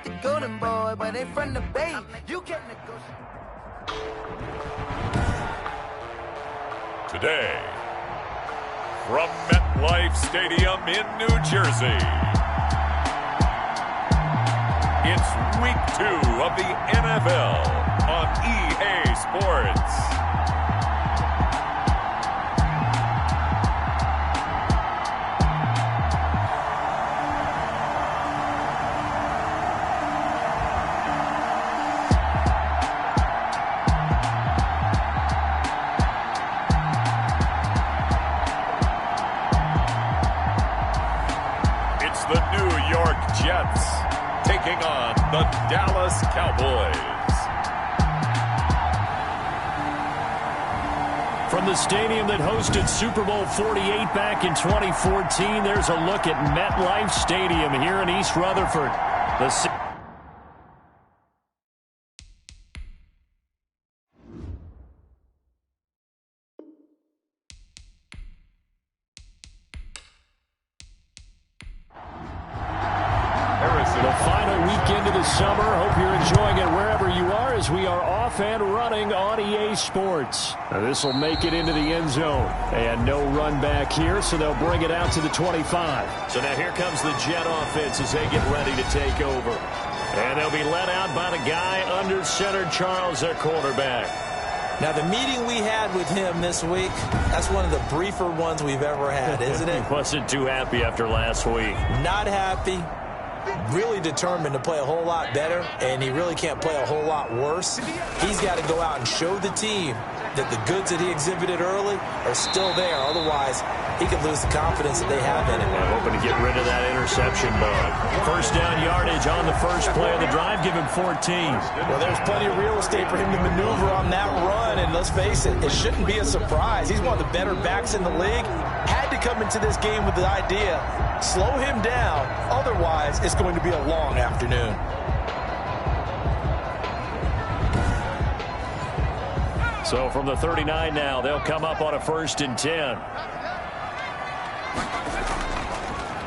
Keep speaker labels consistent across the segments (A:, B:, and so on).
A: the golden boy, but they from the Bay. You can't negotiate.
B: Today, from MetLife Stadium in New Jersey, it's Week 2 of the NFL on EA Sports. The New York Jets taking on the Dallas Cowboys.
C: From the stadium that hosted Super Bowl 48 back in 2014, there's a look at MetLife Stadium here in East Rutherford. The final weekend of the summer. Hope you're enjoying it wherever you are as we are off and running on EA Sports. Now this will make it into the end zone. And no run back here, so they'll bring it out to the 25. So now here comes the Jet offense as they get ready to take over. And they'll be led out by the guy under center, Charles, their quarterback.
D: Now, the meeting we had with him this week, that's one of the briefer ones we've ever had, isn't it?
C: He wasn't too happy after last week.
D: Not happy. Really determined to play a whole lot better, and he really can't play a whole lot worse. He's got to go out and show the team that the goods that he exhibited early are still there. Otherwise, he could lose the confidence that they have in him.
C: Hoping to get rid of that interception bug. First down yardage on the first play of the drive. Give him 14.
D: Well, there's plenty of real estate for him to maneuver on that run, and let's face it, it shouldn't be a surprise. He's one of the better backs in the league. Had to come into this game with the idea, slow him down, otherwise it's going to be a long afternoon.
C: So from the 39 now, they'll come up on a 1st and 10.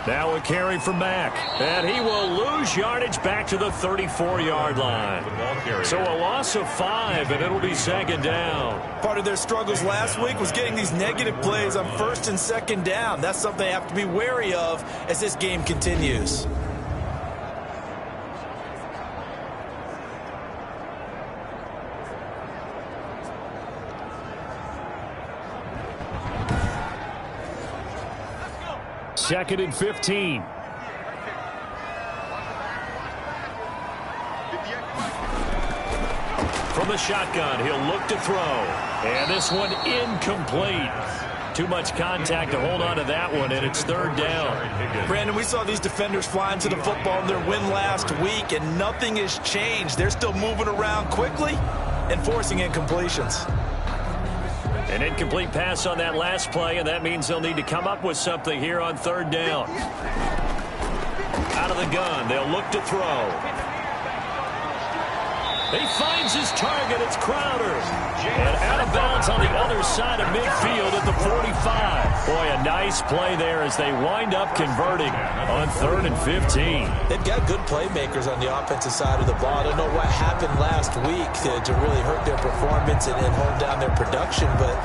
C: Now a carry from Mack, and he will lose yardage back to the 34-yard line. So a loss of 5, and it'll be 2nd down.
D: Part of their struggles last week was getting these negative plays on 1st and 2nd down. That's something they have to be wary of as this game continues.
C: Second and 15. From the shotgun, he'll look to throw. And this one incomplete. Too much contact to hold on to that one, and it's 3rd down.
D: Brandon, we saw these defenders flying to the football in their win last week, and nothing has changed. They're still moving around quickly and forcing incompletions.
C: An incomplete pass on that last play, and that means they'll need to come up with something here on 3rd down. Out of the gun, they'll look to throw. He finds his target. It's Crowder. And out of bounds on the other side of midfield at the 45. Boy, a nice play there as they wind up converting on 3rd and 15.
D: They've got good playmakers on the offensive side of the ball. I don't know what happened last week to really hurt their performance and hold down their production, but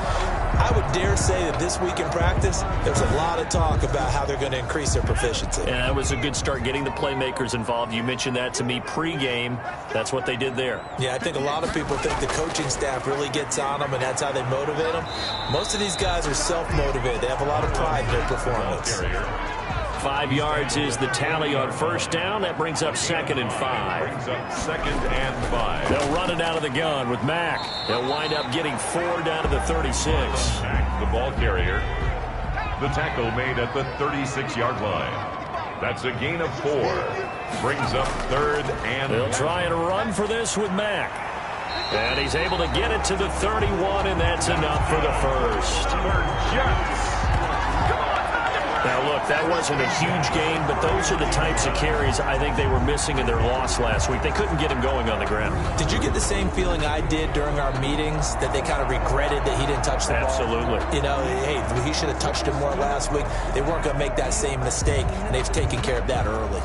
D: I would dare say that this week in practice, there's a lot of talk about how they're going to increase their proficiency.
C: And that was a good start getting the playmakers involved. You mentioned that to me pregame. That's what they did there.
D: Yeah, I think a lot of people think the coaching staff really gets on them, and that's how they motivate them. Most of these guys are self-motivated. They have a lot of pride in their performance.
C: 5 yards is the tally on 1st down. That brings up 2nd and 5.
B: Second and 5.
C: They'll run it out of the gun with Mack. They'll wind up getting 4 down to the 36.
B: The ball carrier. The tackle made at the 36-yard line. That's a gain of 4. Brings up 3rd and...
C: They'll try and run for this with Mack. And he's able to get it to the 31, and that's enough for the first. Now, look, that wasn't a huge gain, but those are the types of carries I think they were missing in their loss last week. They couldn't get him going on the ground.
D: Did you get the same feeling I did during our meetings, that they kind of regretted that he didn't touch the ball?
C: Absolutely.
D: You know, hey, he should have touched him more last week. They weren't going to make that same mistake, and they've taken care of that early.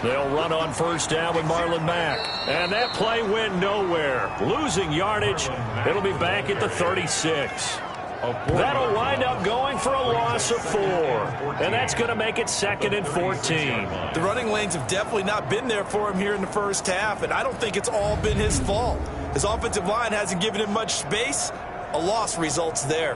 C: They'll run on first down with Marlon Mack. And that play went nowhere. Losing yardage. It'll be back at the 36. That'll wind up going for a loss of 4. And that's going to make it 2nd and 14.
D: The running lanes have definitely not been there for him here in the first half, and I don't think it's all been his fault. His offensive line hasn't given him much space. A loss results there.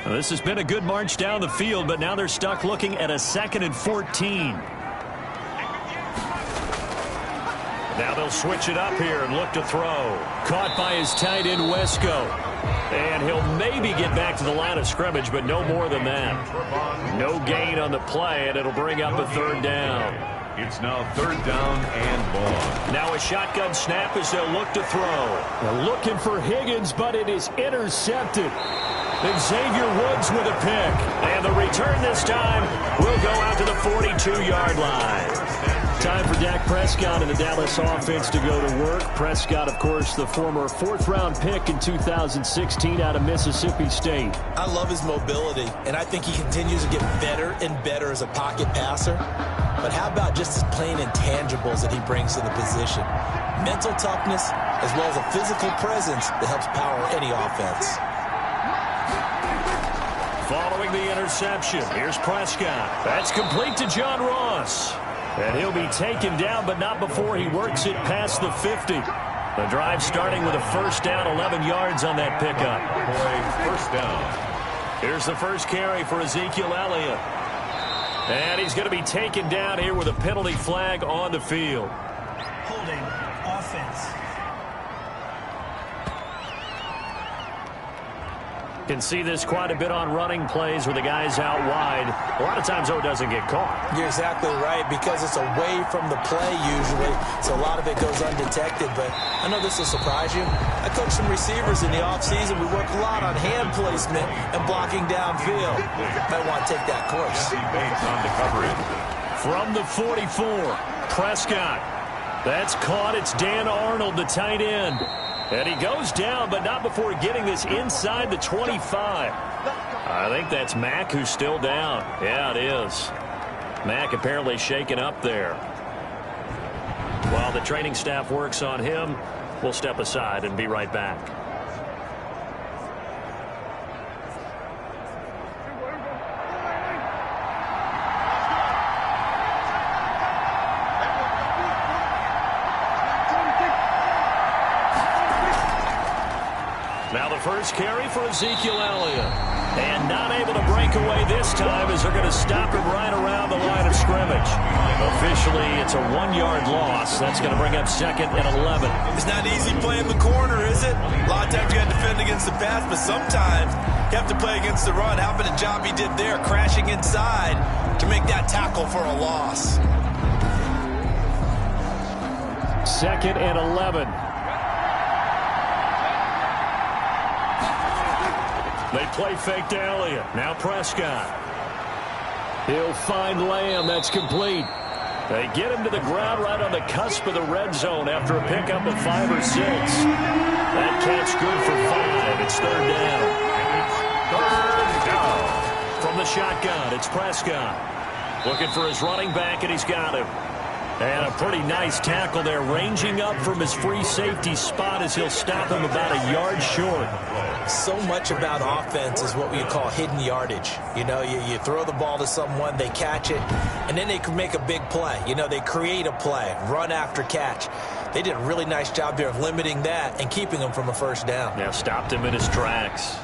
C: Well, this has been a good march down the field, but now they're stuck looking at a 2nd and 14. Now they'll switch it up here and look to throw. Caught by his tight end, Wesco. And he'll maybe get back to the line of scrimmage, but no more than that. No gain on the play, and it'll bring up a 3rd down.
B: It's now 3rd down and long.
C: Now a shotgun snap as they'll look to throw. They're looking for Higgins, but it is intercepted. Xavier Woods with a pick. And the return this time will go out to the 42-yard line. Time for Dak Prescott and the Dallas offense to go to work. Prescott, of course, the former 4th-round pick in 2016 out of Mississippi State.
D: I love his mobility, and I think he continues to get better and better as a pocket passer. But how about just his plain intangibles that he brings to the position? Mental toughness, as well as a physical presence that helps power any offense.
C: Following the interception, here's Prescott. That's complete to John Ross. And he'll be taken down, but not before he works it past the 50. The drive starting with a 1st down, 11 yards on that pickup.
B: First down.
C: Here's the first carry for Ezekiel Elliott. And he's going to be taken down here with a penalty flag on the field.
E: Holding offense.
C: Can see this quite a bit on running plays where the guy's out wide. A lot of times, though, it doesn't get caught.
D: You're exactly right, because it's away from the play usually, so a lot of it goes undetected. But I know this will surprise you. I coach some receivers in the offseason. We work a lot on hand placement and blocking downfield. Might want to take that course.
B: On the coverage.
C: From the 44, Prescott. That's caught. It's Dan Arnold, the tight end. And he goes down, but not before getting this inside the 25. I think that's Mack who's still down. Yeah, it is. Mack apparently shaken up there. While the training staff works on him, we'll step aside and be right back. Now the first carry for Ezekiel Elliott. And not able to break away this time as they're going to stop him right around the line of scrimmage. Officially, it's a 1-yard loss. That's going to bring up 2nd and 11.
D: It's not easy playing the corner, is it? A lot of times you got to defend against the pass, but sometimes you have to play against the run. How about the job he did there, crashing inside to make that tackle for a loss.
C: 2nd and 11. They play fake to Elliott. Now Prescott. He'll find Lamb. That's complete. They get him to the ground right on the cusp of the red zone after a pickup of 5 or 6. That catch good for 5. It's 3rd down.
B: Third down.
C: From the shotgun, it's Prescott. Looking for his running back, and he's got him. And a pretty nice tackle there, ranging up from his free safety spot as he'll stop him about a yard short.
D: So much about offense is what we call hidden yardage. You know, you throw the ball to someone, they catch it, and then they can make a big play. You know, they create a play, run after catch. They did a really nice job there of limiting that and keeping him from a 1st down.
C: Now stopped him in his tracks.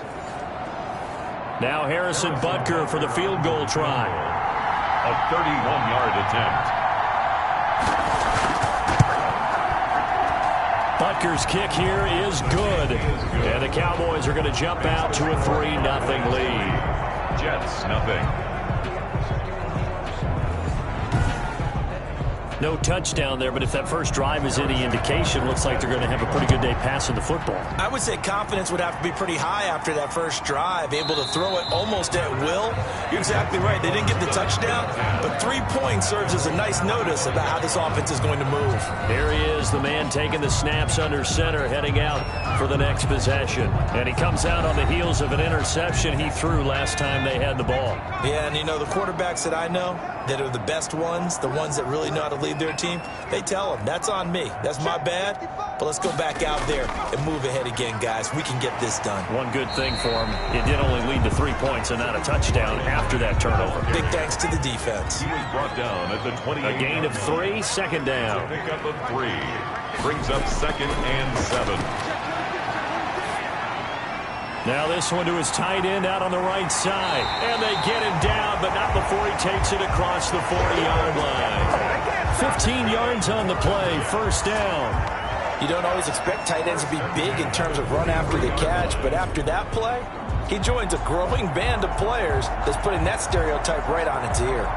C: Now Harrison Butker for the field goal try.
B: A 31-yard attempt.
C: Butker's kick here is good. And the Cowboys are going to jump out to a 3-0 lead.
B: Jets, nothing.
C: No touchdown there, but if that first drive is any indication, looks like they're going to have a pretty good day passing the football.
D: I would say confidence would have to be pretty high after that first drive, able to throw it almost at will. You're exactly right. They didn't get the touchdown, but 3 points serves as a nice notice about how this offense is going to move.
C: Here he is, the man taking the snaps under center, heading out for the next possession. And he comes out on the heels of an interception he threw last time they had the ball.
D: Yeah, and you know, the quarterbacks that I know that are the best ones, the ones that really know how to lead their team, they tell them, that's on me. That's my bad. But let's go back out there and move ahead again, guys. We can get this done.
C: One good thing for him, it did only lead to 3 points and not a touchdown after that turnover.
D: Big thanks to the defense.
B: He was brought down at the 28.
C: A gain of 3, second down.
B: Pick up of 3. Brings up 2nd and 7.
C: Now this one to his tight end out on the right side. And they get him down, but not before he takes it across the 40-yard line. 15 yards on the play, first down.
D: You don't always expect tight ends to be big in terms of run after the catch, but after that play, he joins a growing band of players that's putting that stereotype right on its ear.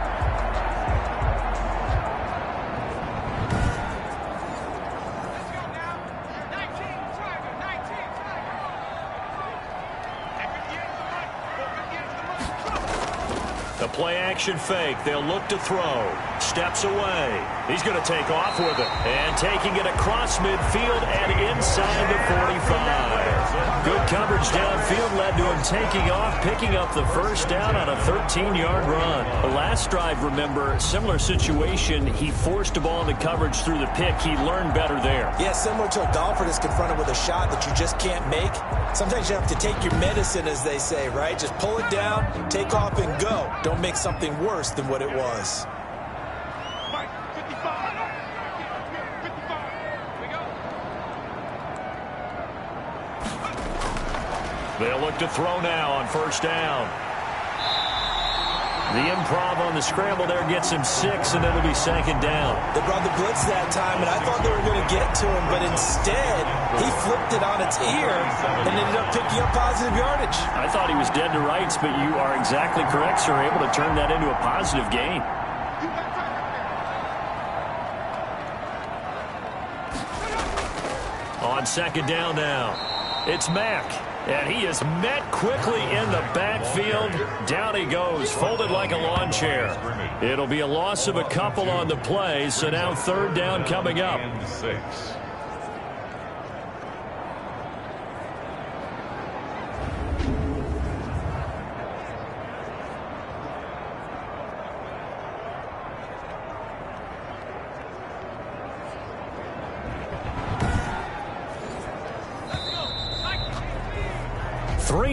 C: Play-action fake. They'll look to throw. Steps away. He's going to take off with it. And taking it across midfield and inside the 45. Good coverage downfield led to him taking off, picking up the first down on a 13-yard run. The last drive, remember, similar situation. He forced a ball into coverage through the pick. He learned better there.
D: Yeah, similar to a golfer that's confronted with a shot that you just can't make. Sometimes you have to take your medicine, as they say, right? Just pull it down, take off, and go. Don't make something worse than what it was.
C: They'll look to throw now on first down. The improv on the scramble there gets him 6, and it'll be second down.
D: They brought the blitz that time, and I thought they were going to get to him, but instead, he flipped it on its ear and ended up picking up positive yardage.
C: I thought he was dead to rights, but you are exactly correct, sir, able to turn that into a positive gain. On second down now, it's Mack. And he is met quickly in the backfield. Down he goes, folded like a lawn chair. It'll be a loss of a couple on the play, so now third down coming up.
B: 6.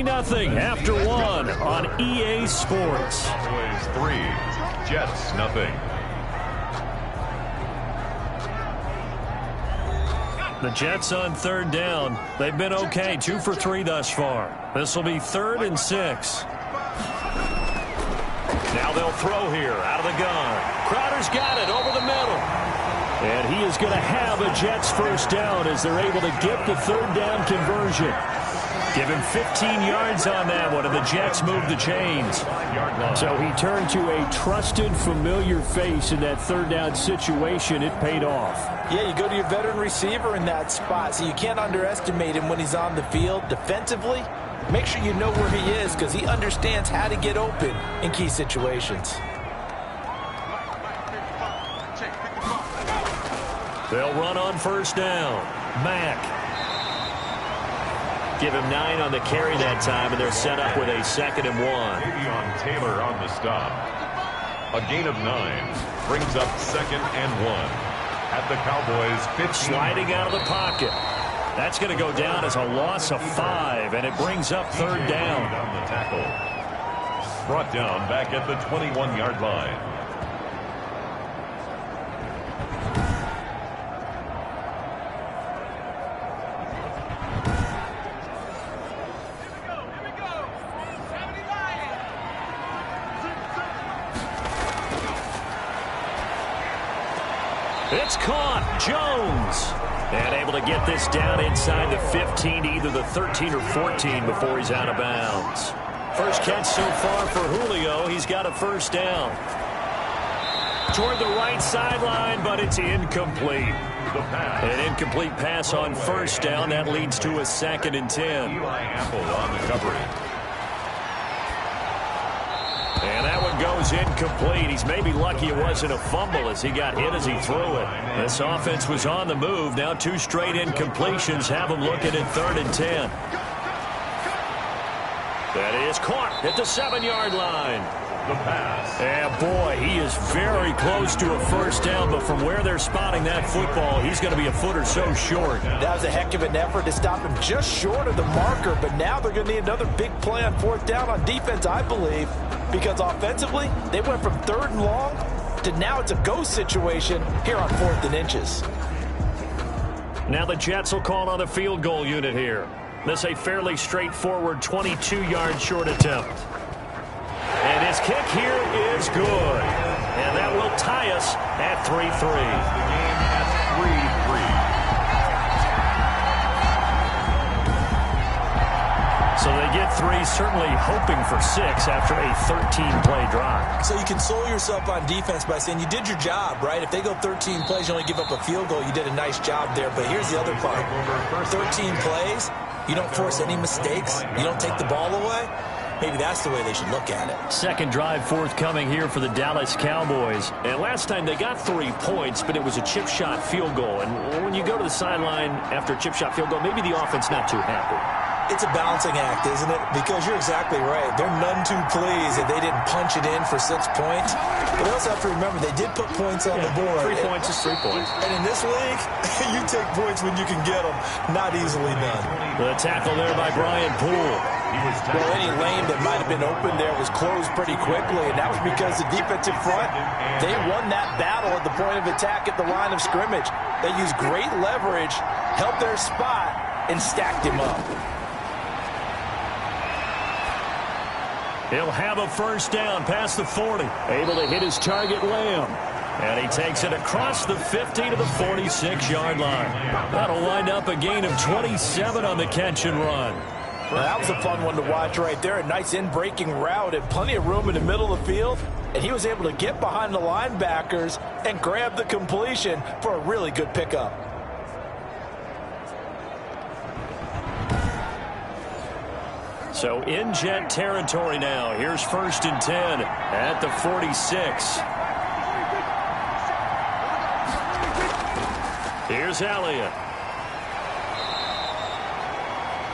C: Nothing after 1 on EA Sports.
B: Cowboys 3, Jets nothing.
C: The Jets on third down. They've been okay, 2 for 3 thus far. This will be 3rd and 6. Now they'll throw here out of the gun. Crowder's got it over the middle. And he is going to have a Jets first down as they're able to get the third down conversion. Give him 15 yards on that one, and the Jets move the chains. So he turned to a trusted, familiar face in that third down situation. It paid off.
D: Yeah, you go to your veteran receiver in that spot, so you can't underestimate him when he's on the field. Defensively, make sure you know where he is because he understands how to get open in key situations.
C: They'll run on first down. Mack. Give him 9 on the carry that time, and they're set up with a 2nd and 1.
B: On Taylor on the stop. A gain of 9 brings up 2nd and 1 at the Cowboys 15.
C: Sliding out of the pocket. That's going to go down as a loss of 5, and it brings up third down.
B: On the tackle. Brought down back at the 21-yard line.
C: It's caught. Jones. And able to get this down inside the 15, either the 13 or 14 before he's out of bounds. First catch so far for Julio. He's got a first down. Toward the right sideline, but it's incomplete. An incomplete pass on first down. That leads to a 2nd and 10.
B: Eli Apple on the coverage.
C: And that one goes incomplete. He's maybe lucky it wasn't a fumble as he got hit as he threw it. This offense was on the move. Now 2 straight incompletions have him looking at 3rd and 10. That is caught at the 7-yard line.
B: The pass.
C: And boy, he is very close to a first down, but from where they're spotting that football, he's going to be a foot or so short.
D: That was a heck of an effort to stop him just short of the marker, but now they're going to need another big play on 4th down on defense, I believe, because offensively, they went from 3rd and long to now it's a go situation here on 4th and inches.
C: Now the Jets will call on the field goal unit here. This a fairly straightforward 22-yard short attempt. And his kick here is good. And that will tie us at 3-3.
B: The game at 3-3.
C: So they get 3, certainly hoping for 6 after a 13-play drive.
D: So you console yourself on defense by saying you did your job, right? If they go 13 plays, you only give up a field goal, you did a nice job there. But here's the other part. 13 plays, you don't force any mistakes, you don't take the ball away. Maybe that's the way they should look at it.
C: 2nd drive forthcoming here for the Dallas Cowboys. And last time they got 3 points, but it was a chip shot field goal. And when you go to the sideline after a chip shot field goal, maybe the offense not too happy.
D: It's a balancing act, isn't it? Because you're exactly right. They're none too pleased that they didn't punch it in for 6 points. But they also have to remember they did put points on the board.
C: 3 points is 3 points.
D: And in this league, you take points when you can get them. Not easily done.
C: The tackle there by Brian Poole.
D: Well, any lane that might have been open there was closed pretty quickly, and that was because the defensive front, they won that battle at the point of attack at the line of scrimmage. They used great leverage, held their spot, and stacked him up.
C: He'll have a first down past the 40. Able to hit his target, Lamb. And he takes it across the 50 to the 46-yard line. That'll wind up a gain of 27 on the catch and run.
D: Well, that was a fun one to watch right there. A nice in-breaking route and plenty of room in the middle of the field. And he was able to get behind the linebackers and grab the completion for a really good pickup.
C: So in Jet territory now. Here's 1st and 10 at the 46. Here's Elliott.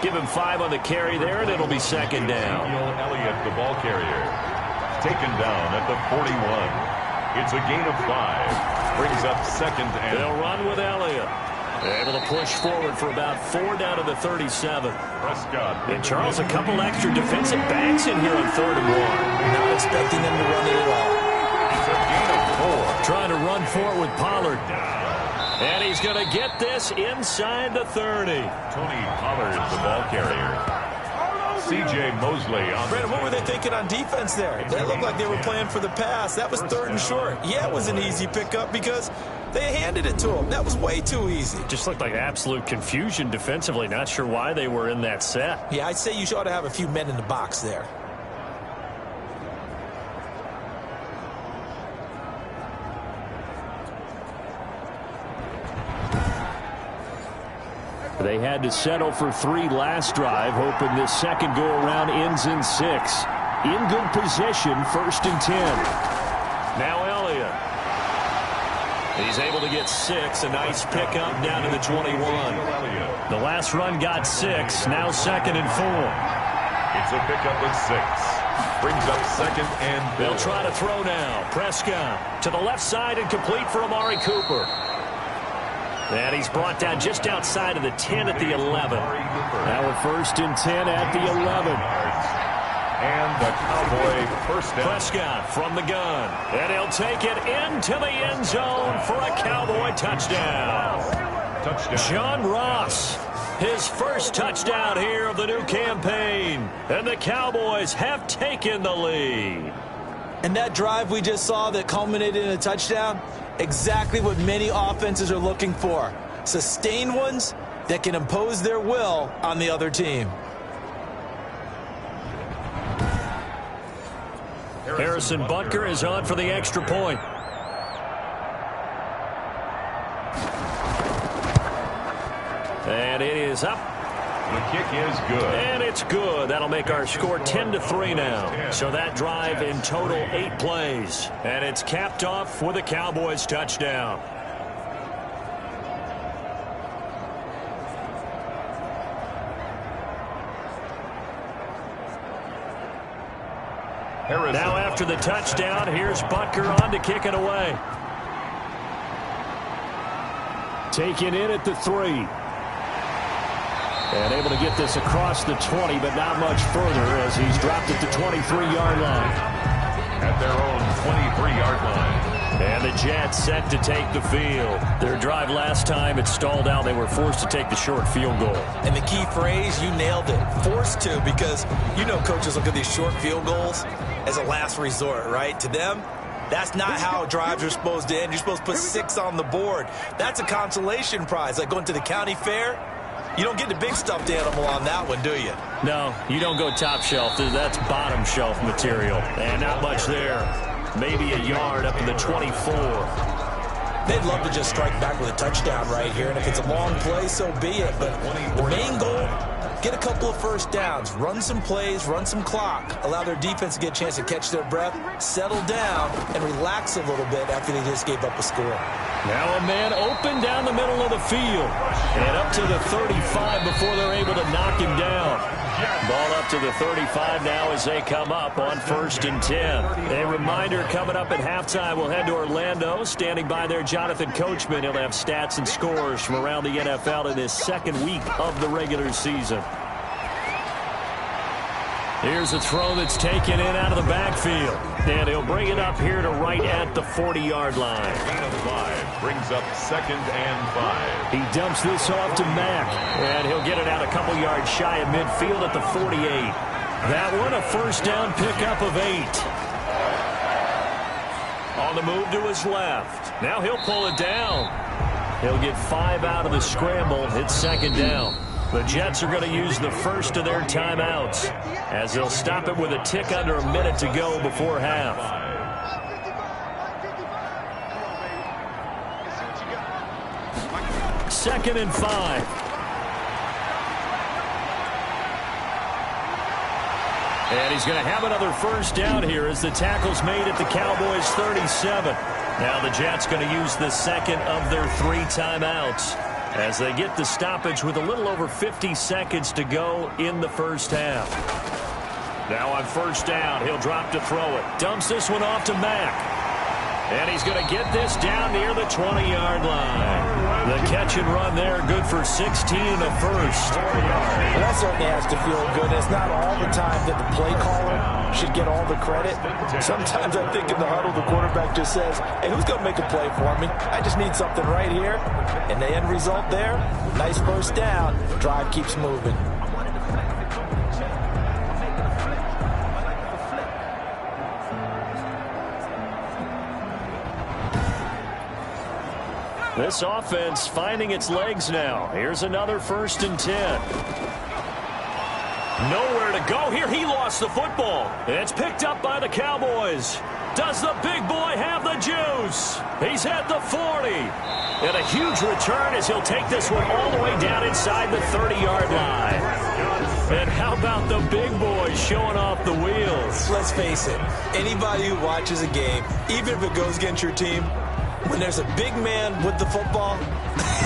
C: Give him 5 on the carry there, and it'll be 2nd down.
B: Elliott, the ball carrier, taken down at the 41. It's a gain of 5. Brings up 2nd and...
C: They'll run with Elliott. Able to push forward for about 4 down to the 37.
B: Prescott.
C: And Charles, a couple extra defensive backs in here on 3rd and 1.
D: Not expecting them to run it at all.
B: It's a gain of 4.
C: Trying to run for it with Pollard. And he's going to get this inside the 30.
B: Tony Pollard, the ball carrier. C.J. Mosley on
D: Brandon, what were they thinking on defense there? They looked like they were playing for the pass. That was 3rd and short. Yeah, it was an easy pickup because they handed it to him. That was way too easy.
C: Just looked like absolute confusion defensively. Not sure why they were in that set.
D: Yeah, I'd say you ought to have a few men in the box there.
C: They had to settle for 3 last drive, hoping this second go-around ends in 6. In good position, 1st and 10. Now Elliott. He's able to get 6. A nice pickup down to the 21. The last run got 6. Now 2nd and 4.
B: It's a pickup of 6. Brings up 2nd and 4.
C: They'll try to throw now. Prescott to the left side and complete for Amari Cooper. And he's brought down just outside of the 10 at the 11. Now a 1st and 10 at the 11.
B: And the Cowboy first down.
C: Prescott from the gun. And he'll take it into the end zone for a Cowboy touchdown. John Ross, his first touchdown here of the new campaign. And the Cowboys have taken the lead.
D: And that drive we just saw that culminated in a touchdown, exactly what many offenses are looking for. Sustained ones that can impose their will on the other team.
C: Harrison Butker is on for the extra point. is up.
B: The kick is good.
C: And it's good. That'll make our score 10-3 now. So that drive in total 8 plays. And it's capped off with a Cowboys touchdown. Now after the touchdown, here's Butker on to kick it away. Taken in at the 3. And able to get this across the 20, but not much further as he's dropped at the 23-yard line.
B: At their own 23-yard line.
C: And the Jets set to take the field. Their drive last time, it stalled out. They were forced to take the short field goal.
D: And the key phrase, you nailed it. Forced to, because you know coaches look at these short field goals as a last resort, right? To them, that's not how drives are supposed to end. You're supposed to put 6 on the board. That's a consolation prize, like going to the county fair. You don't get the big stuffed animal on that one, do you?
C: No, you don't go top shelf. That's bottom shelf material. And not much there. Maybe a yard up to the 24.
D: They'd love to just strike back with a touchdown right here. And if it's a long play, so be it. But the main goal, get a couple of first downs. Run some plays, run some clock. Allow their defense to get a chance to catch their breath, settle down, and relax a little bit after they just gave up a score.
C: Now a man open down the middle of the field. And up to the 35 before they're able to knock him down. Ball up to the 35 now as they come up on 1st and 10. A reminder coming up at halftime, we'll head to Orlando. Standing by there, Jonathan Coachman. He'll have stats and scores from around the NFL in his 2nd week of the regular season. Here's a throw that's taken in out of the backfield. And he'll bring it up here to right at the 40-yard line.
B: Gain of 5 brings up 2nd and 5.
C: He dumps this off to Mack. And he'll get it out a couple yards shy of midfield at the 48. That one, a first down pickup of 8. On the move to his left. Now he'll pull it down. He'll get 5 out of the scramble. It's 2nd down. The Jets are going to use the first of their timeouts as they'll stop it with a tick under a minute to go before half. 2nd and 5. And he's going to have another first down here as the tackle's made at the Cowboys' 37. Now the Jets going to use the 2nd of their 3 timeouts as they get the stoppage with a little over 50 seconds to go in the first half. Now on 1st down, he'll drop to throw it. Dumps this one off to Mack. And he's going to get this down near the 20-yard line. The catch and run there, good for 16 and a first.
D: Well, that certainly has to feel good. It's not all the time that the play caller should get all the credit. Sometimes I think in the huddle, the quarterback just says, hey, who's going to make a play for me? I just need something right here. And the end result there, nice first down. Drive keeps moving.
C: This offense finding its legs now. Here's another 1st and 10. Nowhere to go here. He lost the football. It's picked up by the Cowboys. Does the big boy have the juice? He's at the 40. And a huge return as he'll take this one all the way down inside the 30-yard line. And how about the big boy showing off the wheels?
D: Let's face it, anybody who watches a game, even if it goes against your team, when there's a big man with the football,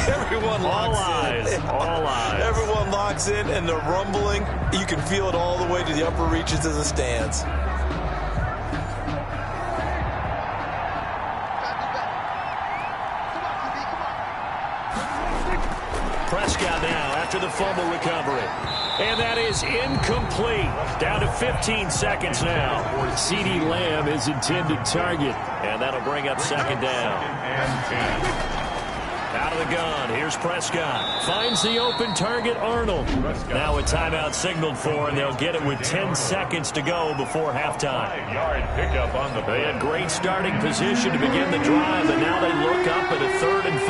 D: everyone locks in.
C: All eyes.
D: Everyone locks in, and the rumbling, you can feel it all the way to the upper reaches of the stands.
C: Prescott now after the fumble recovery. And that is incomplete. Down to 15 seconds now. CeeDee Lamb is intended target. And that'll bring up 2nd down. Out of the gun. Here's Prescott. Finds the open target, Arnold. Now a timeout signaled for, and they'll get it with 10 seconds to go before halftime.
B: 5-yard pickup on the
C: They had great starting position to begin the drive, and now they look up at a 3rd and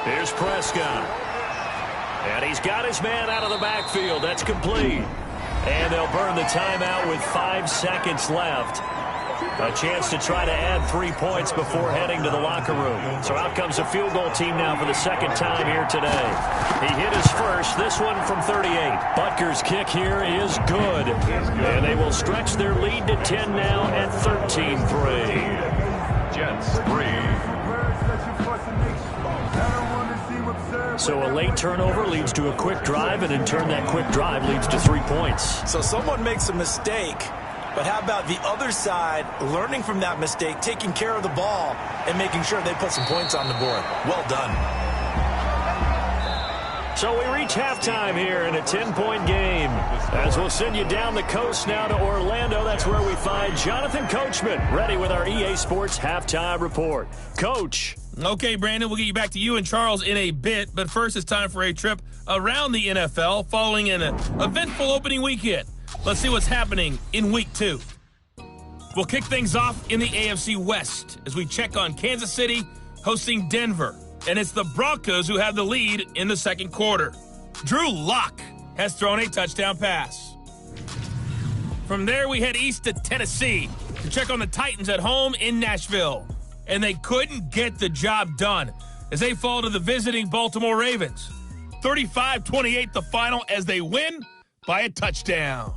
C: 5. Here's Prescott. And he's got his man out of the backfield. That's complete. And they'll burn the timeout with 5 seconds left. A chance to try to add 3 points before heading to the locker room. So out comes a field goal team now for the second time here today. He hit his first, this one from 38. Butker's kick here is good. And they will stretch their lead to 10 now at 13-3.
B: Jets 3.
C: So a late turnover leads to a quick drive, and in turn that quick drive leads to 3 points.
D: So someone makes a mistake, but how about the other side learning from that mistake, taking care of the ball, and making sure they put some points on the board? Well done.
C: So we reach halftime here in a 10-point game. As we'll send you down the coast now to Orlando, that's where we find Jonathan Coachman, ready with our EA Sports halftime report. Coach.
F: Okay, Brandon, we'll get you back to you and Charles in a bit, but first it's time for a trip around the NFL following an eventful opening weekend. Let's see what's happening in Week 2. We'll kick things off in the AFC West as we check on Kansas City hosting Denver. And it's the Broncos who have the lead in the second quarter. Drew Lock has thrown a touchdown pass. From there, we head east to Tennessee to check on the Titans at home in Nashville. And they couldn't get the job done as they fall to the visiting Baltimore Ravens. 35-28 the final as they win by a touchdown.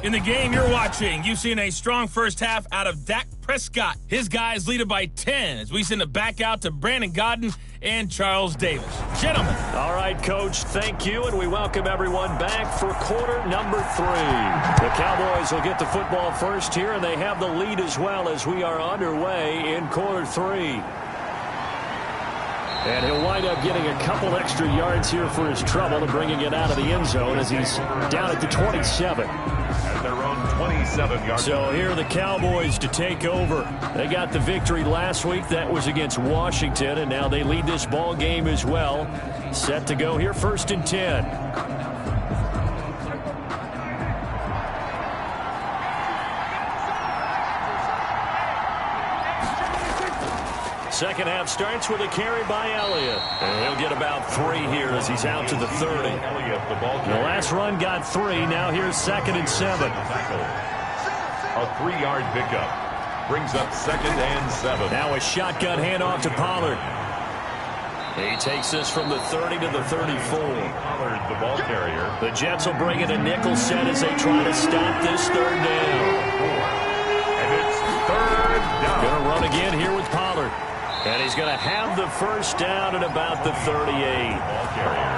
F: In the game you're watching, you've seen a strong first half out of Dak Prescott. His guys lead it by 10 as we send it back out to Brandon Godden and Charles Davis. Gentlemen.
C: All right, Coach, thank you, and we welcome everyone back for quarter number 3. The Cowboys will get the football first here, and they have the lead as well as we are underway in quarter 3. And he'll wind up getting a couple extra yards here for his trouble and bringing it out of the end zone as he's down at the 27.
B: At their own 27-yard.
C: So here are the Cowboys to take over. They got the victory last week. That was against Washington, and now they lead this ball game as well. Set to go here, 1st and 10. Second half starts with a carry by Elliott. And he'll get about 3 here as he's out to the 30. The last run got 3. Now here's 2nd and 7.
B: A 3-yard pickup. Brings up 2nd and 7.
C: Now a shotgun handoff to Pollard. He takes this from the 30 to the 34.
B: Pollard, the ball carrier.
C: The Jets will bring in a nickel set as they try to stop this 3rd down.
B: And it's 3rd down.
C: Going to run again here with Pollard. And he's going to have the first down at about the 38.
B: Ball carrier.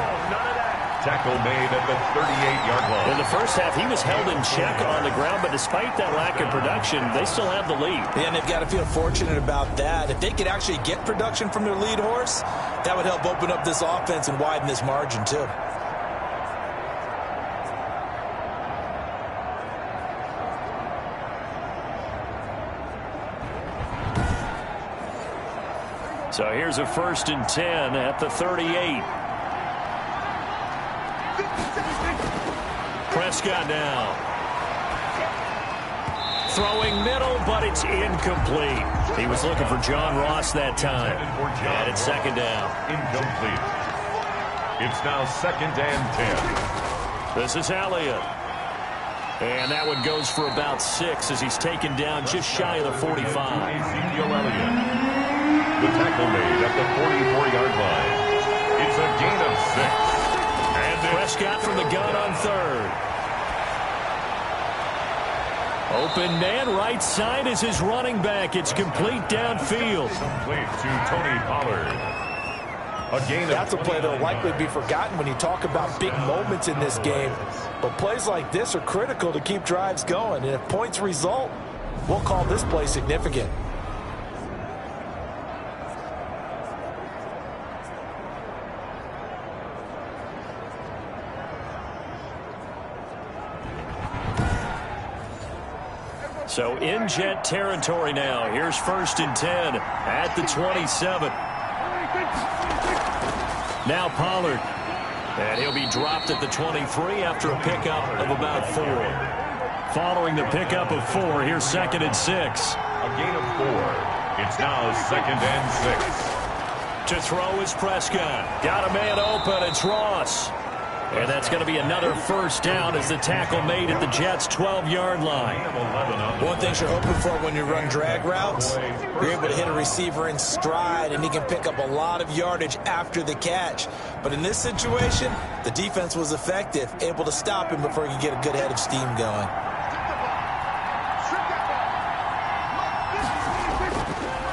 B: Tackle made at the 38-yard line.
C: In the first half, he was held in check on the ground, but despite that lack of production, they still have the lead.
D: Yeah, and they've got to feel fortunate about that. If they could actually get production from their lead horse, that would help open up this offense and widen this margin, too.
C: So here's a 1st and 10 at the 38. Prescott now. Throwing middle, but it's incomplete. He was looking for John Ross that time. And it's 2nd down.
B: Incomplete. It's now 2nd and 10.
C: This is Elliott. And that one goes for about 6 as he's taken down just shy of the 45.
B: Ezekiel Elliott. The tackle made at the 44-yard line. It's a gain of 6.
C: And Prescott from the gun on 3rd. Open man, right side is his running back. It's complete downfield.
B: Complete to Tony Pollard. A gain of
D: That's a play that will likely be forgotten when you talk about big moments in this game. But plays like this are critical to keep drives going. And if points result, we'll call this play significant.
C: So in Jet territory now. Here's 1st and 10 at the 27. Now Pollard. And he'll be dropped at the 23 after a pickup of about 4. Following the pickup of 4, here's 2nd and 6.
B: A gain of 4. It's now 2nd and 6.
C: To throw is Prescott. Got a man open. It's Ross. And that's going to be another first down as the tackle made at the Jets' 12-yard line.
D: One thing you're hoping for when you run drag routes, you're able to hit a receiver in stride, and he can pick up a lot of yardage after the catch. But in this situation, the defense was effective, able to stop him before he could get a good head of steam going.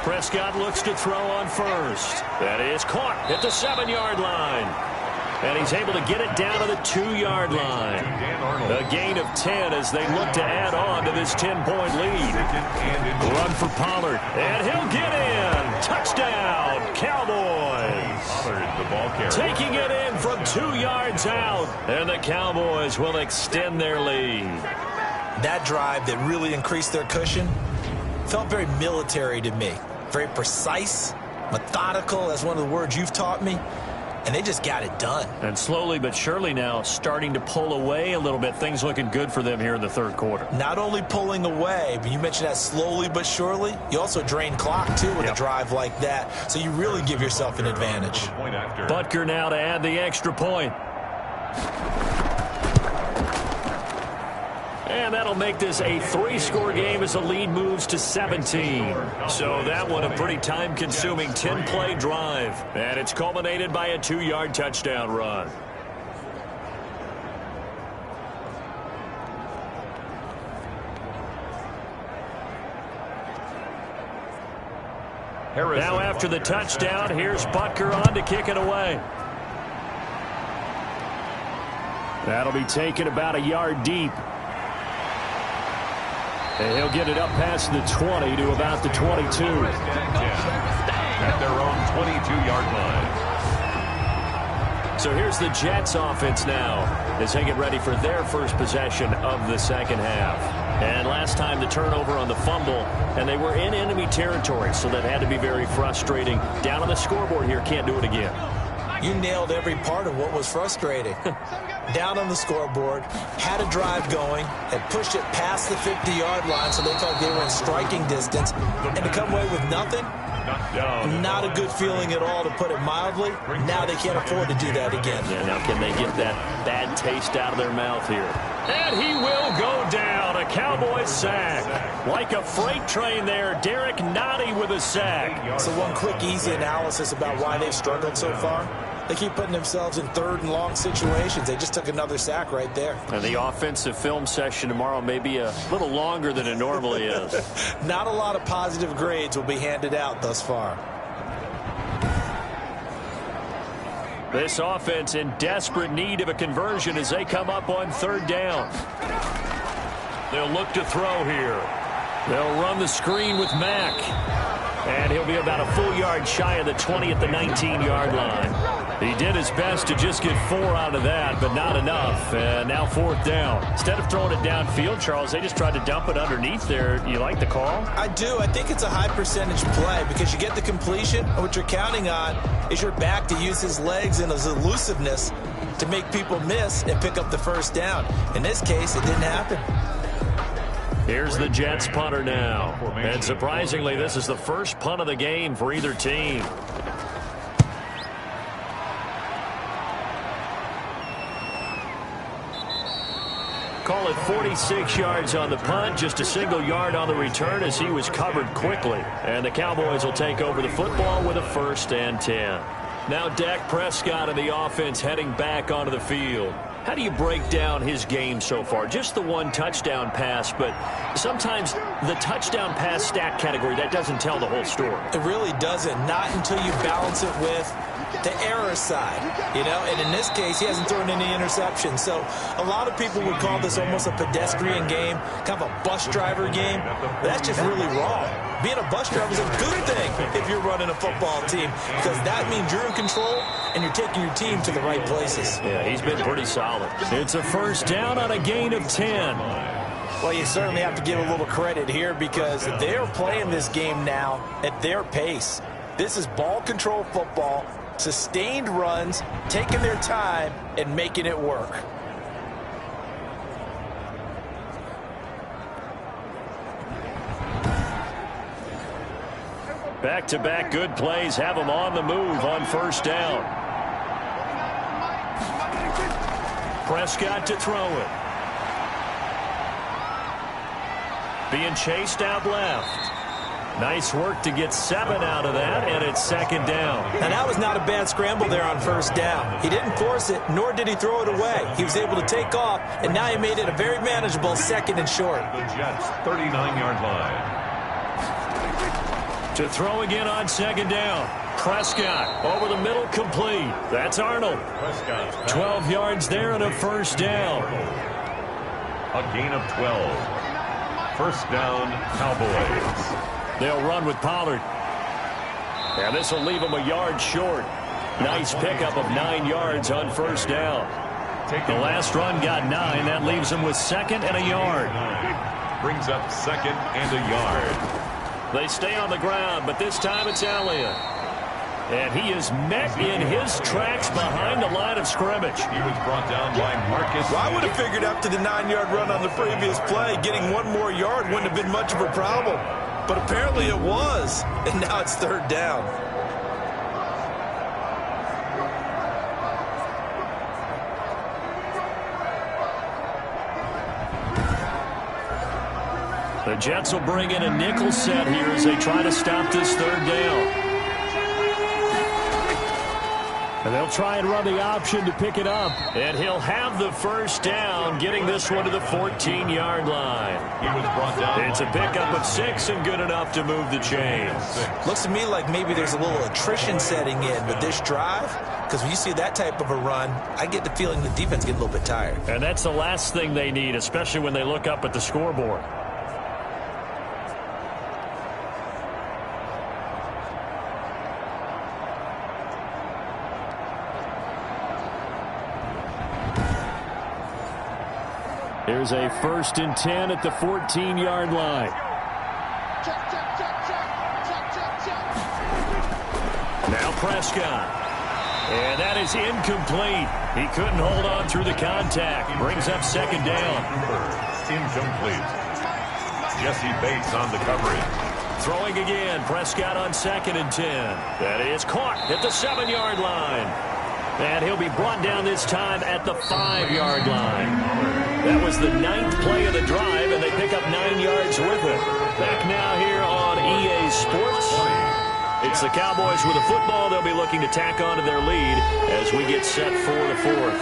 C: Prescott looks to throw on first. That is caught at the 7-yard line. And he's able to get it down to the 2-yard line. A gain of 10 as they look to add on to this 10-point lead. Run for Pollard, and he'll get in. Touchdown, Cowboys. Taking it in from 2 yards out, and the Cowboys will extend their lead.
D: That drive that really increased their cushion felt very military to me. Very precise, methodical, that's one of the words you've taught me. And they just got it done.
C: And slowly but surely now starting to pull away a little bit. Things looking good for them here in the third quarter.
D: Not only pulling away, but you mentioned that slowly but surely. You also drain clock, too, with a drive like that. So you really give yourself an advantage.
C: Butker now to add the extra point. And that'll make this a 3-score game as the lead moves to 17. So that one a pretty time-consuming 10-play drive. And it's culminated by a 2-yard touchdown run. Now after the touchdown, here's Butker on to kick it away. That'll be taken about a yard deep. And he'll get it up past the 20 to about the 22.
B: At their own 22-yard line.
C: So here's the Jets offense now as they get ready for their first possession of the second half. And last time the turnover on the fumble, and they were in enemy territory, so that had to be very frustrating. Down on the scoreboard here, can't do it again.
D: You nailed every part of what was frustrating. Down on the scoreboard, had a drive going, had pushed it past the 50-yard line so they felt they were in striking distance, and to come away with nothing, not a good feeling at all, to put it mildly. Now they can't afford to do that again.
C: Yeah, now can they get that bad taste out of their mouth here? And he will go down. A Cowboys sack. Like a freight train there, Derek Nottie with a sack.
D: So one quick, easy analysis about why they've struggled so far. They keep putting themselves in third and long situations. They just took another sack right there.
C: And the offensive film session tomorrow may be a little longer than it normally is.
D: Not a lot of positive grades will be handed out thus far.
C: This offense in desperate need of a conversion as they come up on third down. They'll look to throw here. They'll run the screen with Mack. And he'll be about a full yard shy of the 20 at the 19-yard line. He did his best to just get 4 out of that, but not enough. And now fourth down. Instead of throwing it downfield, Charles, they just tried to dump it underneath there. You like the call?
D: I do. I think it's a high percentage play because you get the completion. And what you're counting on is your back to use his legs and his elusiveness to make people miss and pick up the first down. In this case, it didn't happen.
C: Here's the Jets punter now. And surprisingly, this is the first punt of the game for either team. Call it 46 yards on the punt, just a single yard on the return as he was covered quickly. And the Cowboys will take over the football with a 1st and 10. Now Dak Prescott and the offense heading back onto the field. How do you break down his game so far? Just the one touchdown pass, but sometimes the touchdown pass stat category, that doesn't tell the whole story.
D: It really doesn't. Not until you balance it with the error side, you know, and in this case, he hasn't thrown any interceptions. So a lot of people would call this almost a pedestrian game, kind of a bus driver game. But that's just really wrong. Being a bus driver is a good thing if you're running a football team because that means you're in control and you're taking your team to the right places.
C: Yeah, he's been pretty solid. It's a first down on a gain of 10.
D: Well, you certainly have to give a little credit here because they're playing this game now at their pace. This is ball control football, sustained runs, taking their time and making it work.
C: Back-to-back good plays have them on the move on first down. Prescott to throw it. Being chased out left. Nice work to get 7 out of that, and it's second down.
D: And that was not a bad scramble there on first down. He didn't force it, nor did he throw it away. He was able to take off, and now he made it a very manageable second and short.
B: The Jets' 39-yard line.
C: To throw again on second down. Prescott over the middle, complete. That's Arnold. 12 yards there and a first down.
B: A gain of 12. First down, Cowboys.
C: They'll run with Pollard. And this will leave them a yard short. Nice pickup of 9 yards on first down. The last run got 9. That leaves them with second and a yard.
B: Brings up second and a yard.
C: They stay on the ground, but this time it's Elliott. And he is met in his tracks behind the line of scrimmage.
B: He was brought down by Marcus.
D: Well, I would have figured after the 9-yard run on the previous play, getting one more yard wouldn't have been much of a problem. But apparently it was, and now it's third down.
C: The Jets will bring in a nickel set here as they try to stop this third down. And they'll try and run the option to pick it up. And he'll have the first down, getting this one to the 14-yard line.
B: He was brought down.
C: It's a pickup of 6 and good enough to move the chains.
D: Looks to me like maybe there's a little attrition setting in with this drive. Because when you see that type of a run, I get the feeling the defense gets a little bit tired.
C: And that's the last thing they need, especially when they look up at the scoreboard. Here's a 1st and 10 at the 14-yard line. Now Prescott. And that is incomplete. He couldn't hold on through the contact. Brings up second down.
B: Incomplete. Jesse Bates on the coverage.
C: Throwing again. Prescott on 2nd and 10. That is caught at the 7-yard line. And he'll be brought down this time at the 5-yard line. That was the 9th play of the drive, and they pick up 9 yards with it. Back now here on EA Sports. It's the Cowboys with the football. They'll be looking to tack on to their lead as we get set for the 4th.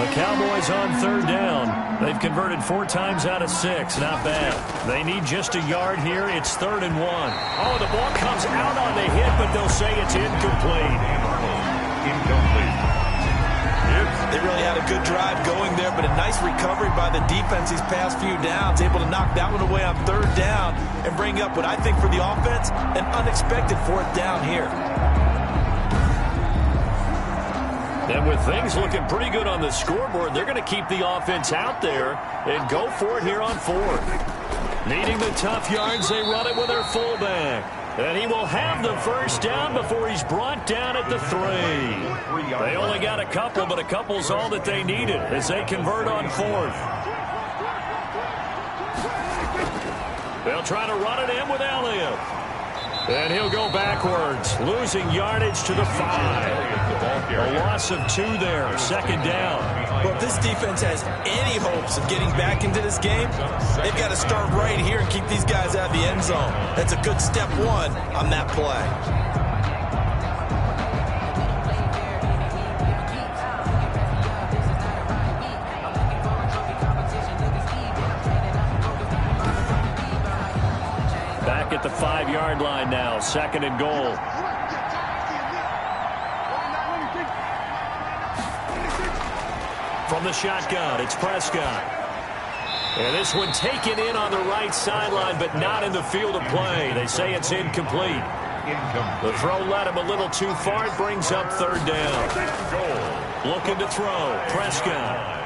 C: The Cowboys on third down. They've converted 4 times out of 6. Not bad. They need just a yard here. It's 3rd and 1. Oh, the ball comes out on the hit, but they'll say it's incomplete.
B: Incomplete.
D: They really had a good drive going there, but a nice recovery by the defense these past few downs, able to knock that one away on third down and bring up what I think for the offense, an unexpected 4th down here.
C: And with things looking pretty good on the scoreboard, they're going to keep the offense out there and go for it here on 4th. Needing the tough yards, they run it with their fullback. And he will have the first down before he's brought down at the 3. They only got a couple, but a couple's all that they needed as they convert on 4th. They'll try to run it in with Elliott. And he'll go backwards, losing yardage to the 5. A loss of 2 there, 2nd down.
D: Well, if this defense has any hopes of getting back into this game, they've got to start right here and keep these guys out of the end zone. That's a good step 1 on that play.
C: Back at the 5-yard line now, 2nd and goal. From the shotgun, it's Prescott. And this one taken in on the right sideline, but not in the field of play. They say it's incomplete. The throw led him a little too far. It brings up 3rd down. Looking to throw, Prescott.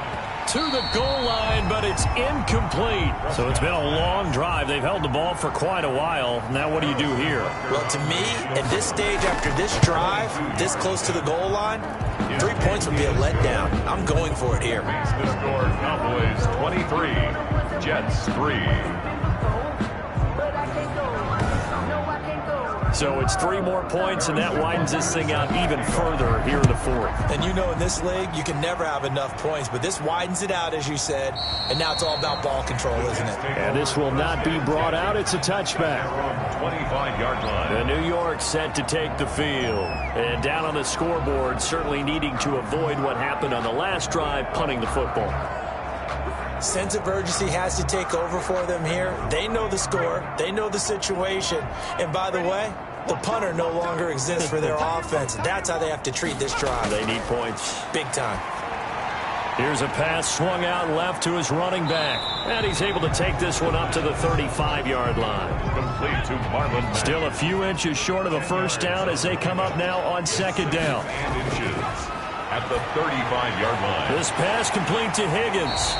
C: To the goal line, but it's incomplete. So it's been a long drive. They've held the ball for quite a while. Now what do you do here?
D: Well, to me, at this stage after this drive, this close to the goal line, 3 points would be a letdown. I'm going for it here.
B: The score, Cowboys 23, Jets 3.
C: So it's 3 more points, and that widens this thing out even further here in the fourth.
D: And you know in this league, you can never have enough points, but this widens it out, as you said, and now it's all about ball control, isn't it?
C: And this will not be brought out. It's a touchback.
B: 25-yard line.
C: The New York set to take the field. And down on the scoreboard, certainly needing to avoid what happened on the last drive, punting the football.
D: Sense of urgency has to take over for them here. They know the score. They know the situation. And by the way, the punter no longer exists for their offense. That's how they have to treat this drive.
C: They need points.
D: Big time.
C: Here's a pass swung out left to his running back. And he's able to take this one up to the 35-yard line.
B: Complete to Marlon.
C: Still a few inches short of a first down as they come up now on second down.
B: And inches at the 35-yard line.
C: This pass complete to Higgins.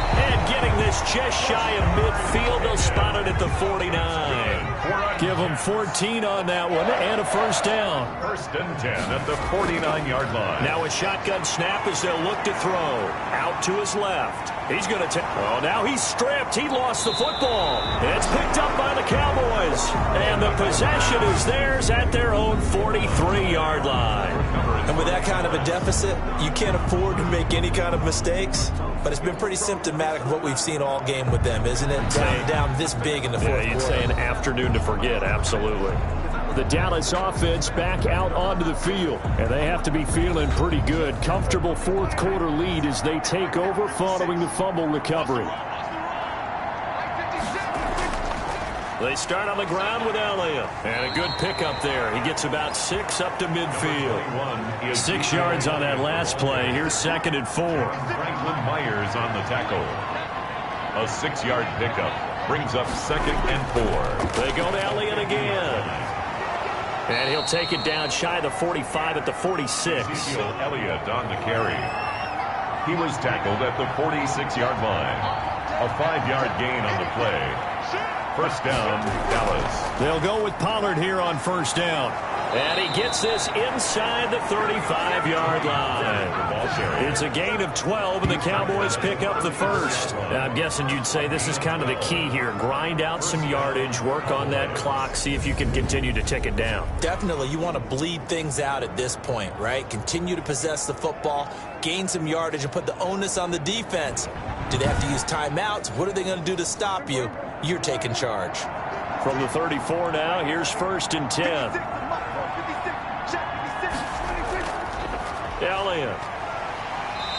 C: And getting this just shy of midfield. They'll spot it at the 49. Give them 14 on that one and a first down.
B: First and 10 at the 49-yard line.
C: Now a shotgun snap as they'll look to throw. Out to his left. He's going to take. Oh, now he's stripped. He lost the football. It's picked up by the Cowboys. And the possession is theirs at their own 43-yard line.
D: And with that kind of a deficit, you can't afford to make any kind of mistakes. But it's been pretty symptomatic of what we've seen all game with them, isn't it? Down this big in the fourth quarter.
C: You'd say an afternoon to forget, absolutely. The Dallas offense back out onto the field, and they have to be feeling pretty good. Comfortable fourth quarter lead as they take over following the fumble recovery. They start on the ground with Elliott. And a good pickup there. He gets about 6 up to midfield. 6 yards on that last play. Here's second and 4.
B: Franklin Myers on the tackle. A 6-yard pickup brings up second and 4.
C: They go to Elliott again. And he'll take it down shy of the 45 at the 46.
B: Elliott on the carry. He was tackled at the 46-yard line. A 5-yard gain on the play. First down, Dallas.
C: They'll go with Pollard here on first down. And he gets this inside the 35-yard line. It's a gain of 12, and the Cowboys pick up the first. Now, I'm guessing you'd say this is kind of the key here. Grind out some yardage, work on that clock, see if you can continue to tick it down.
D: Definitely, you want to bleed things out at this point, right? Continue to possess the football, gain some yardage, and put the onus on the defense. Do they have to use timeouts? What are they going to do to stop you? You're taking charge.
C: From the 34 now, here's first and 10. Elliott.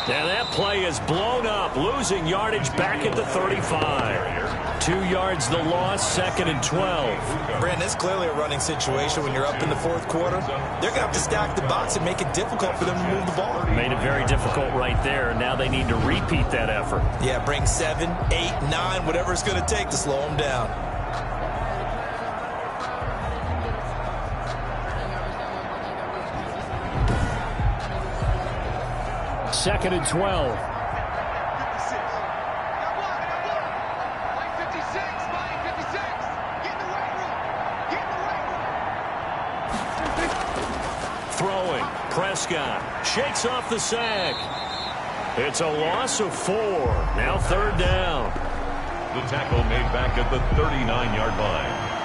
C: And that play is blown up, losing yardage back at the 35. 2 yards the loss, second and 12.
D: Brandon, it's clearly a running situation when you're up in the fourth quarter. They're going to have to stack the box and make it difficult for them to move the ball.
C: Made it very difficult right there. Now they need to repeat that effort.
D: Yeah, bring 7, 8, 9, whatever it's going to take to slow them down.
C: Second and 12. Throwing. Prescott shakes off the sack. It's a loss of 4. Now third down.
B: The tackle made back at the 39-yard line.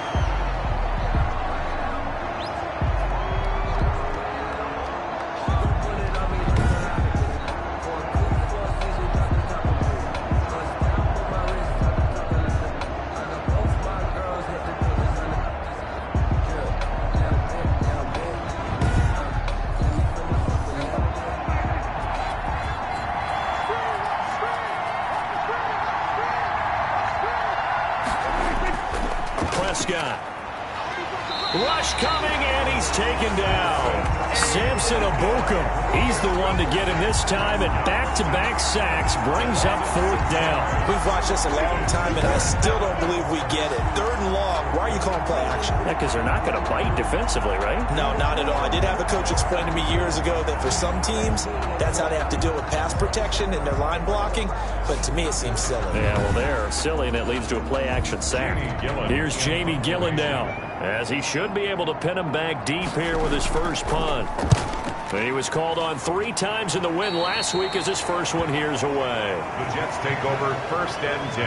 C: Rush coming, and he's taken down. Samson Abukum, he's the one to get him this time, and back-to-back sacks brings up fourth down.
D: We've watched this a long time, and I still don't believe we get it. Third and long, why are you calling play action?
C: Yeah, because they're not going to bite defensively, right?
D: No, not at all. I did have a coach explain to me years ago that for some teams, that's how they have to deal with pass protection and their line blocking, but to me it seems silly.
C: Yeah, well, they're silly, and it leads to a play-action sack. Here's Jamie Gillen now, as he should be able to pin him back deep here with his first punt. He was called on 3 times in the win last week as his first one here's away.
B: The Jets take over first and 10.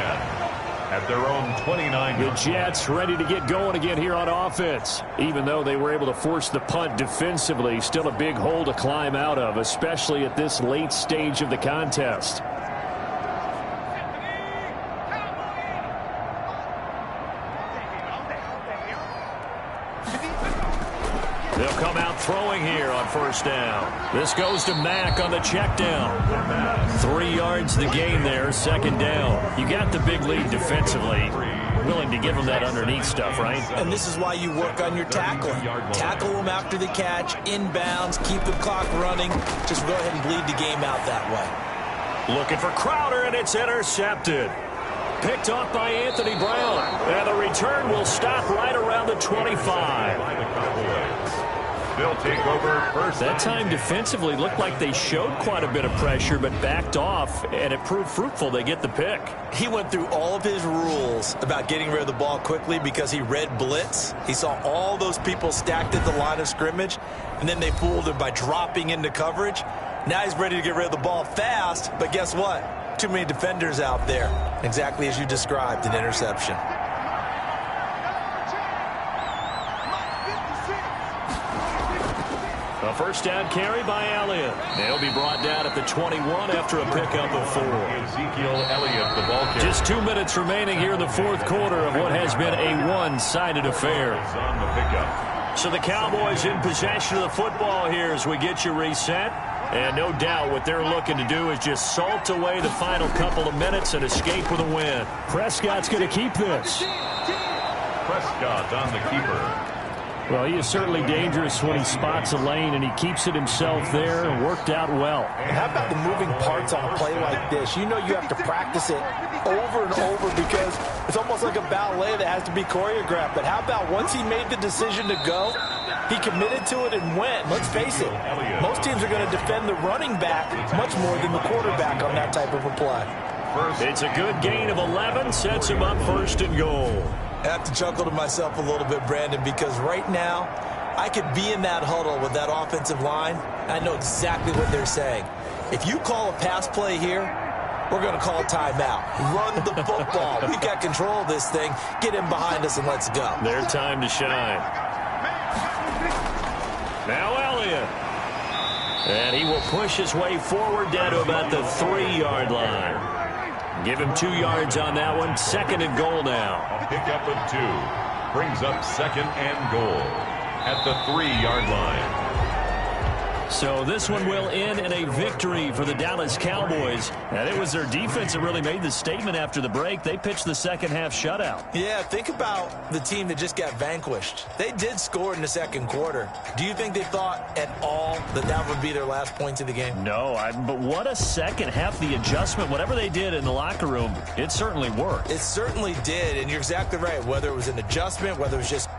B: at their own 29.
C: The Jets ready to get going again here on offense. Even though they were able to force the punt defensively, still a big hole to climb out of, especially at this late stage of the contest. They'll come out throwing here on first down. This goes to Mack on the check down. 3 yards the gain there, second down. You got the big lead defensively. Willing to give them that underneath stuff, right?
D: And this is why you work on your tackling. Tackle them after the catch, inbounds, keep the clock running. Just go ahead and bleed the game out that way.
C: Looking for Crowder, and it's intercepted. Picked off by Anthony Brown. And the return will stop right around the 25.
B: They'll take over first.
C: That time defensively looked like they showed quite a bit of pressure but backed off, and it proved fruitful. They get the pick.
D: He went through all of his rules about getting rid of the ball quickly because he read blitz. He saw all those people stacked at the line of scrimmage, and then they fooled him by dropping into coverage. Now he's ready to get rid of the ball fast, but guess what? Too many defenders out there. Exactly as you described, an interception.
C: A first down carry by Elliott. They'll be brought down at the 21 after a pickup of 4.
B: Ezekiel Elliott, the ball carrier.
C: Just 2 minutes remaining here in the fourth quarter of what has been a one-sided affair.
B: On the pickup.
C: So the Cowboys in possession of the football here as we get you reset. And no doubt what they're looking to do is just salt away the final couple of minutes and escape with a win. Prescott's going to keep this.
B: Prescott on the keeper.
C: Well, he is certainly dangerous when he spots a lane, and he keeps it himself there and worked out well.
D: And how about the moving parts on a play like this? You know you have to practice it over and over because it's almost like a ballet that has to be choreographed. But how about once he made the decision to go, he committed to it and went. Let's face it, most teams are going to defend the running back much more than the quarterback on that type of a play.
C: It's a good gain of 11, sets him up first and goal.
D: I have to chuckle to myself a little bit, Brandon, because right now I could be in that huddle with that offensive line. I know exactly what they're saying. If you call a pass play here, we're going to call a timeout. Run the football. We've got control of this thing. Get in behind us and let's go.
C: Their time to shine. Now Elliott. And he will push his way forward down to about the 3-yard line. Give him 2 yards on that one. Second and goal now.
B: A pickup of 2. Brings up second and goal at the 3-yard line.
C: So this one will end in a victory for the Dallas Cowboys. And it was their defense that really made the statement after the break. They pitched the second half shutout.
D: Yeah, think about the team that just got vanquished. They did score in the second quarter. Do you think they thought at all that that would be their last points of the game?
C: No, but what a second half. The adjustment, whatever they did in the locker room, it certainly worked.
D: It certainly did, and you're exactly right. Whether it was an adjustment, whether it was just